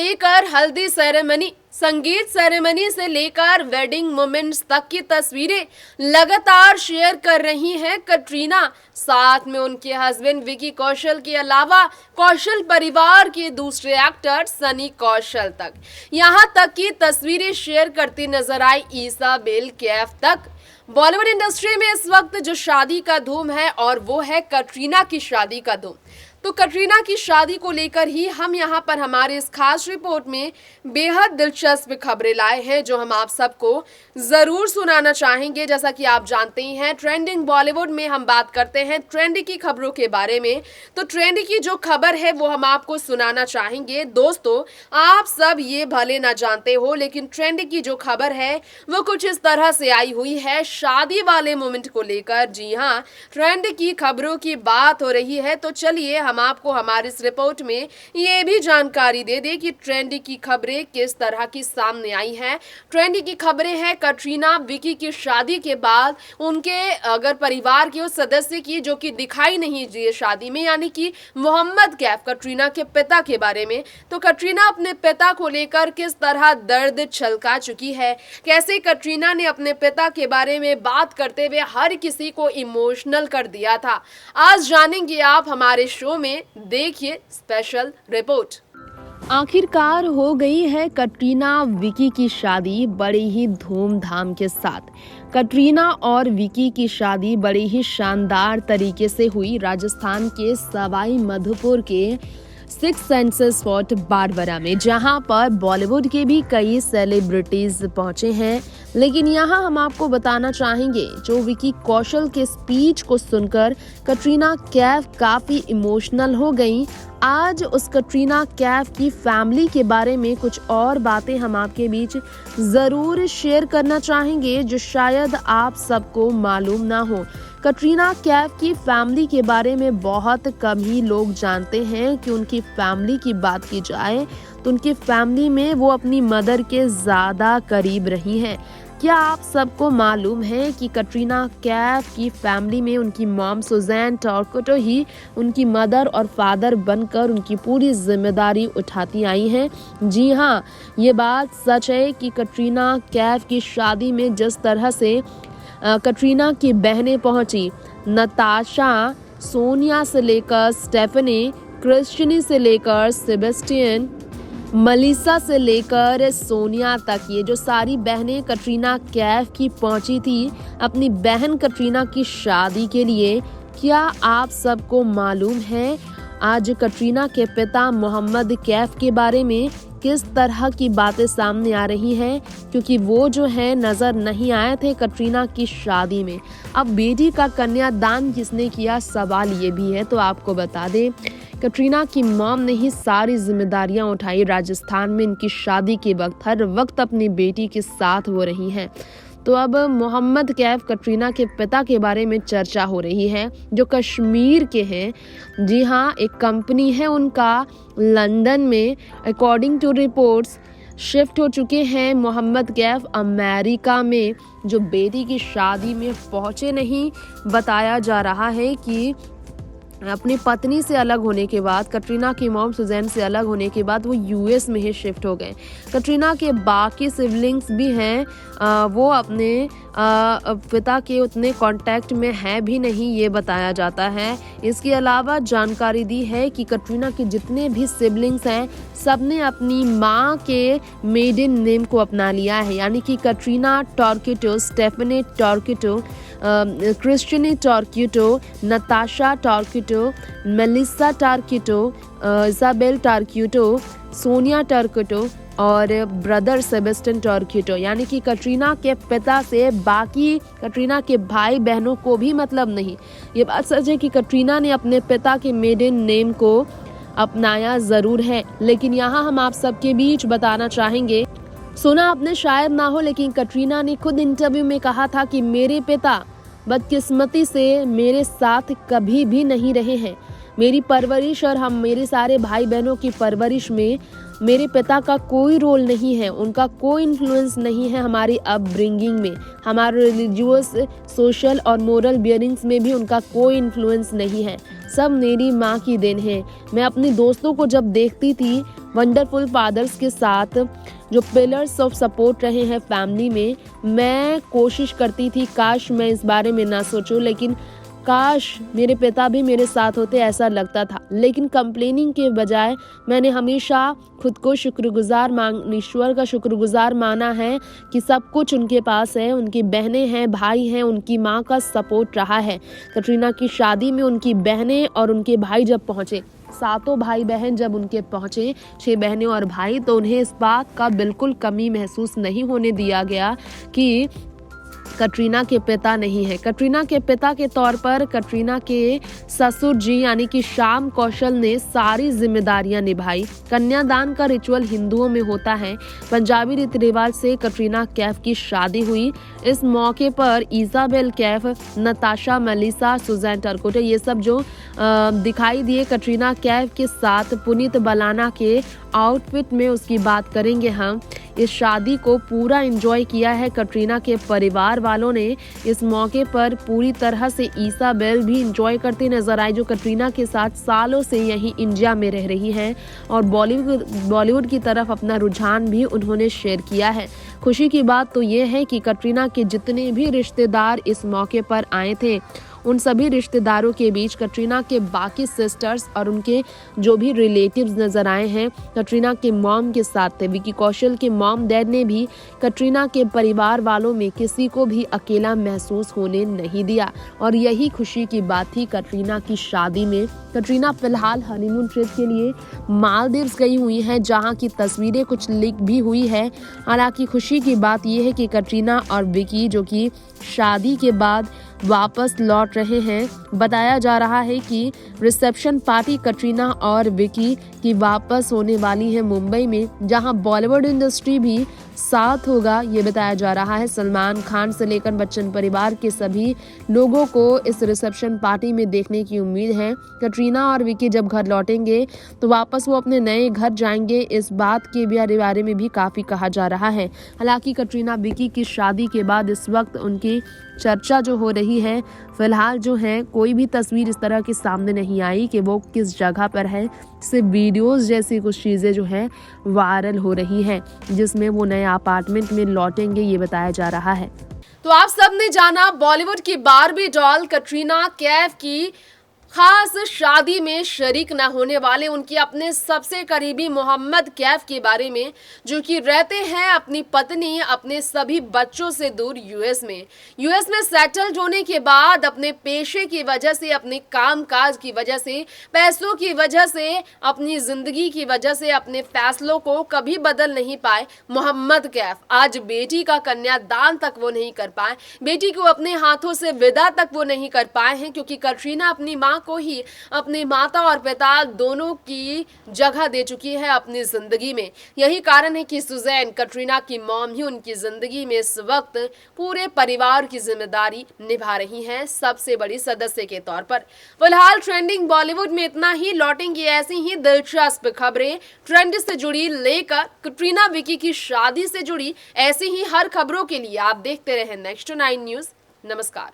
लेकर हल्दी सेरेमनी, संगीत सेरेमनी से लेकर वेडिंग मोमेंट्स तक की तस्वीरें लगातार शेयर कर रही हैं कटरीना। साथ में उनके हस्बैंड विकी कौशल के अलावा कौशल परिवार के दूसरे एक्टर सनी कौशल तक, यहां तक की तस्वीरें शेयर करती नजर आई इसाबेल कैफ तक। बॉलीवुड इंडस्ट्री में इस वक्त जो शादी का धूम है और वो है कटरीना की शादी का धूम। तो कटरीना की शादी को लेकर ही हम यहाँ पर हमारे इस खास रिपोर्ट में बेहद दिलचस्प खबरें लाए हैं जो हम आप सबको जरूर सुनाना चाहेंगे। जैसा कि आप जानते ही हैं, ट्रेंडिंग बॉलीवुड में हम बात करते हैं ट्रेंडी की खबरों के बारे में। तो ट्रेंडी की जो खबर है वो हम आपको सुनाना चाहेंगे। दोस्तों, आप सब ये भले ना जानते हो, लेकिन ट्रेंडी की जो खबर है वो कुछ इस तरह से आई हुई है शादी वाले मोमेंट को लेकर। जी हाँ, ट्रेंडी की खबरों की बात हो रही है। तो चलिए हम आपको हमारी इस रिपोर्ट में ये भी जानकारी दे दें कि ट्रेंडी की खबरें किस तरह की सामने आई हैं। ट्रेंडी की खबरें हैं कटरीना विकी की शादी के बाद उनके अगर परिवार के उस सदस्य की जो कि दिखाई नहीं दिए शादी में, यानी कि मोहम्मद कैफ, कटरीना के पिता के बारे में। तो कटरीना अपने पिता को लेकर किस तरह दर्द छलका चुकी है, कैसे कटरीना ने अपने पिता के बारे में बात करते हुए हर किसी को इमोशनल कर दिया था। आज जानेंगे आप हमारे शो में, देखिए स्पेशल रिपोर्ट। आखिरकार हो गई है कटरीना विकी की शादी बड़े ही धूमधाम के साथ। कटरीना और विकी की शादी बड़े ही शानदार तरीके से हुई राजस्थान के सवाई माधोपुर के सिक्स सेंसेस स्पॉट बारबरा में, जहां पर बॉलीवुड के भी कई सेलिब्रिटीज पहुंचे हैं। लेकिन यहां हम आपको बताना चाहेंगे, जो विकी कौशल के स्पीच को सुनकर कटरीना कैफ काफी इमोशनल हो गई। आज उस कटरीना कैफ की फैमिली के बारे में कुछ और बातें हम आपके बीच जरूर शेयर करना चाहेंगे जो शायद आप सबको मालूम ना हो। कटरीना कैफ की फैमिली के बारे में बहुत कम ही लोग जानते हैं कि उनकी फैमिली की बात की जाए तो उनकी फैमिली में वो अपनी मदर के ज़्यादा करीब रही हैं। क्या आप सबको मालूम है कि कटरीना कैफ की फैमिली में उनकी मॉम सुजैन टॉर्केटो ही उनकी मदर और फादर बनकर उनकी पूरी जिम्मेदारी उठाती आई हैं। जी हाँ, ये बात सच है कि कटरीना कैफ की शादी में जिस तरह से कटरीना की बहनें पहुंची, नताशा, सोनिया से लेकर स्टेफनी, क्रिस्टिनी से लेकर सेबेस्टियन, मलिसा से लेकर सोनिया तक, ये जो सारी बहनें कटरीना कैफ की पहुंची थी अपनी बहन कटरीना की शादी के लिए। क्या आप सबको मालूम है आज कटरीना के पिता मोहम्मद कैफ के बारे में किस तरह की बातें सामने आ रही हैं, क्योंकि वो जो है नज़र नहीं आए थे कटरीना की शादी में। अब बेटी का कन्यादान किसने किया, सवाल ये भी है। तो आपको बता दें, कटरीना की मॉम ने ही सारी जिम्मेदारियां उठाई राजस्थान में। इनकी शादी के वक्त हर वक्त अपनी बेटी के साथ हो रही हैं। तो अब मोहम्मद कैफ, कटरीना के पिता के बारे में चर्चा हो रही है, जो कश्मीर के हैं। जी हाँ, एक कंपनी है उनका लंदन में, अकॉर्डिंग टू रिपोर्ट्स शिफ्ट हो चुके हैं मोहम्मद कैफ अमेरिका में। जो बेटी की शादी में पहुंचे नहीं, बताया जा रहा है कि अपनी पत्नी से अलग होने के बाद, कटरीना की मॉम सुजैन से अलग होने के बाद वो यूएस में ही शिफ्ट हो गए। कटरीना के बाकी सिबलिंग्स भी हैं, वो अपने पिता के उतने कांटेक्ट में है भी नहीं, ये बताया जाता है। इसके अलावा जानकारी दी है कि कटरीना के जितने भी सिबलिंग्स हैं सबने अपनी माँ के मेडन नेम को अपना लिया है, यानी कि Katrina Turcotte, Stephanie Turcotte, Christine Turcotte, Natasha Turcotte, Melissa Turcotte, Isabelle Turcotte, Sonia Turcotte और ब्रदर सेबेस्टियन टॉर्केटो। यानी कि कटरीना के पिता से बाकी कटरीना के भाई बहनों को भी मतलब नहीं। ये बात सच है कि कटरीना ने अपने पिता के मेडन नेम को अपनाया ज़रूर है, लेकिन यहाँ हम आप सबके बीच बताना चाहेंगे, सुना आपने शायद ना हो, लेकिन कटरीना ने खुद इंटरव्यू में कहा था कि मेरे पिता बदकिस्मती से मेरे साथ कभी भी नहीं रहे हैं। मेरी परवरिश और हम मेरे सारे भाई बहनों की परवरिश में मेरे पिता का कोई रोल नहीं है, उनका कोई इन्फ्लुएंस नहीं है हमारी अपब्रिंगिंग में, हमारे रिलीजियस, सोशल और मोरल बियरिंग्स में भी उनका कोई इन्फ्लुएंस नहीं है। सब मेरी माँ की देन है। मैं अपने दोस्तों को जब देखती थी वंडरफुल फादर्स के साथ जो पिलर्स ऑफ सपोर्ट रहे हैं फैमिली में। मैं कोशिश करती थी काश मैं इस बारे में ना सोचूं, लेकिन काश मेरे पिता भी मेरे साथ होते, ऐसा लगता था। लेकिन कंप्लेनिंग के बजाय मैंने हमेशा खुद को ईश्वर का शुक्रगुजार माना है कि सब कुछ उनके पास है। उनकी बहनें हैं, भाई हैं, उनकी माँ का सपोर्ट रहा है। कटरीना की शादी में उनकी बहनें और उनके भाई जब पहुँचे, 7 भाई बहन जब उनके पहुँचे, 6 बहनें और भाई, तो उन्हें इस बात का बिल्कुल कमी महसूस नहीं होने दिया गया कि कटरीना के पिता नहीं है। कटरीना के पिता के तौर पर कटरीना के ससुर जी यानी कि श्याम कौशल ने सारी जिम्मेदारियां निभाई। कन्यादान का रिचुअल हिंदुओं में होता है। पंजाबी रीति रिवाज से कटरीना कैफ की शादी हुई। इस मौके पर Isabel Kaif, Natasha, Melissa, Suzanne Turcotte, ये सब जो दिखाई दिए कटरीना कैफ के साथ। पुनीत बलाना के आउटफिट में उसकी बात करेंगे हम। इस शादी को पूरा एंजॉय किया है कटरीना के परिवार वालों ने। इस मौके पर पूरी तरह से इसाबेल भी एंजॉय करते नजर आई, जो कटरीना के साथ सालों से यहीं इंडिया में रह रही हैं, और बॉलीवुड की तरफ अपना रुझान भी उन्होंने शेयर किया है। खुशी की बात तो ये है कि कटरीना के जितने भी रिश्तेदार इस मौके पर आए थे, उन सभी रिश्तेदारों के बीच कटरीना के बाकी सिस्टर्स और उनके जो भी रिलेटिव्स नजर आए हैं, कटरीना के मॉम के साथ थे। विकी कौशल के मॉम डैड ने भी कटरीना के परिवार वालों में किसी को भी अकेला महसूस होने नहीं दिया, और यही खुशी की बात थी कटरीना की शादी में। कटरीना फिलहाल हनीमून ट्रिप के लिए मालदीव्स गई हुई हैं, जहां की तस्वीरें कुछ लीक भी हुई है। हालांकि खुशी की बात यह है कि कटरीना और विकी जो कि शादी के बाद वापस लौट रहे हैं। बताया जा रहा है कि रिसेप्शन पार्टी कटरीना और विकी की वापस होने वाली है मुंबई में, जहां बॉलीवुड इंडस्ट्री भी साथ होगा, ये बताया जा रहा है। सलमान खान से लेकर बच्चन परिवार के सभी लोगों को इस रिसेप्शन पार्टी में देखने की उम्मीद है। कटरीना और विकी जब घर लौटेंगे तो वापस वो अपने नए घर जाएंगे, इस बात के बारे में भी काफ़ी कहा जा रहा है। हालांकि कटरीना विकी की शादी के बाद इस वक्त उनकी चर्चा जो हो रही है, फिलहाल जो है कोई भी तस्वीर इस तरह के सामने नहीं आई कि वो किस जगह पर है। सिर्फ वीडियोस जैसी कुछ चीज़ें जो है वायरल हो रही है, जिसमें वो नए अपार्टमेंट में लौटेंगे, ये बताया जा रहा है। तो आप सबने जाना बॉलीवुड की बार्बी डॉल कटरीना कैफ की खास शादी में शरीक न होने वाले उनके अपने सबसे करीबी मोहम्मद कैफ के बारे में, जो कि रहते हैं अपनी पत्नी, अपने सभी बच्चों से दूर यूएस में सेटल्ड होने के बाद अपने पेशे की वजह से, अपने कामकाज की वजह से, पैसों की वजह से, अपनी जिंदगी की वजह से अपने फैसलों को कभी बदल नहीं पाए मोहम्मद कैफ। आज बेटी का कन्यादान तक वो नहीं कर पाए, बेटी को अपने हाथों से विदा तक वो नहीं कर पाए हैं, क्योंकि कटरीना अपनी माँ को ही अपने माता और पिता दोनों की जगह दे चुकी है अपनी जिंदगी में। यही कारण है कि सुजैन, कटरीना की मॉम, ही उनकी जिंदगी में इस वक्त पूरे परिवार की जिम्मेदारी निभा रही हैं सबसे बड़ी सदस्य के तौर पर। फिलहाल ट्रेंडिंग बॉलीवुड में इतना ही। लौटेंगी ऐसी ही दिलचस्प खबरें ट्रेंड से जुड़ी लेकर कटरीना विकी की शादी से जुड़ी ऐसी ही हर खबरों के लिए आप देखते रहें नेक्स्ट 9 न्यूज। नमस्कार।